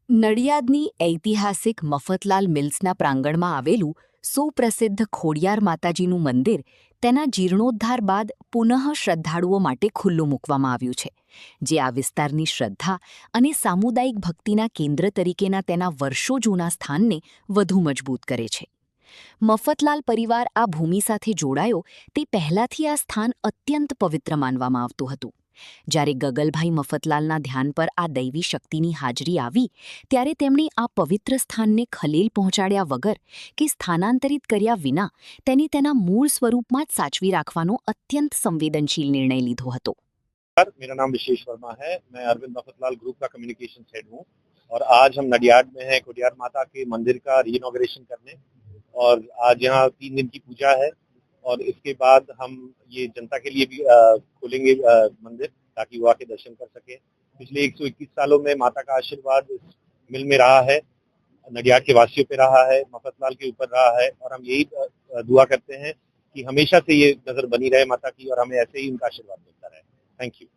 નડિયાદની ઐતિહાસિક મફતલાલ મિલ્સના પ્રાંગણમાં આવેલું સુપ્રસિદ્ધ ખોડિયાર માતાજીનું મંદિર તેના જીર્ણોદ્ધાર બાદ પુનઃ શ્રદ્ધાળુઓ માટે ખુલ્લું મૂકવામાં આવ્યું છે, જે આ વિસ્તારની શ્રદ્ધા અને સામુદાયિક ભક્તિના કેન્દ્ર તરીકેના તેના વર્ષો જૂના સ્થાનને વધુ મજબૂત કરે છે. મફતલાલ પરિવાર આ ભૂમિ સાથે જોડાયો તે પહેલાંથી આ સ્થાન અત્યંત પવિત્ર માનવામાં આવતું હતું. જ્યારે ગગલભાઈ મફતલાલના ધ્યાન પર આ દૈવી શક્તિની હાજરી આવી ત્યારે તેમણે આ પવિત્ર સ્થાનને ખલેલ પહોંચાડ્યા વગર કે સ્થાનાંતરિત કર્યા વિના તેને તેના મૂળ સ્વરૂપમાં જ સાચવી રાખવાનો અત્યંત સંવેદનશીલ નિર્ણય લીધો હતો. मेरा नाम विशेष वर्मा है। मैं अरविंद मफतलाल ग्रुप का कम्युनिकेशन हेड हूँ और आज हम नडियाड में हैं खोडियार माता के मंदिर का रीइनॉग्रेशन करने। और आज यहाँ 3 दिन की पूजा है और इसके बाद हम ये जनता के लिए भी खोलेंगे मंदिर, ताकि वो आके दर्शन कर सके। पिछले 121 सालों में माता का आशीर्वाद इस मिल में रहा है, नडियाड के वासियों पे रहा है, मफतलाल के ऊपर रहा है और हम यही दुआ करते हैं कि हमेशा से ये नजर बनी रहे माता की और हमें ऐसे ही उनका आशीर्वाद मिलता रहे। Thank you.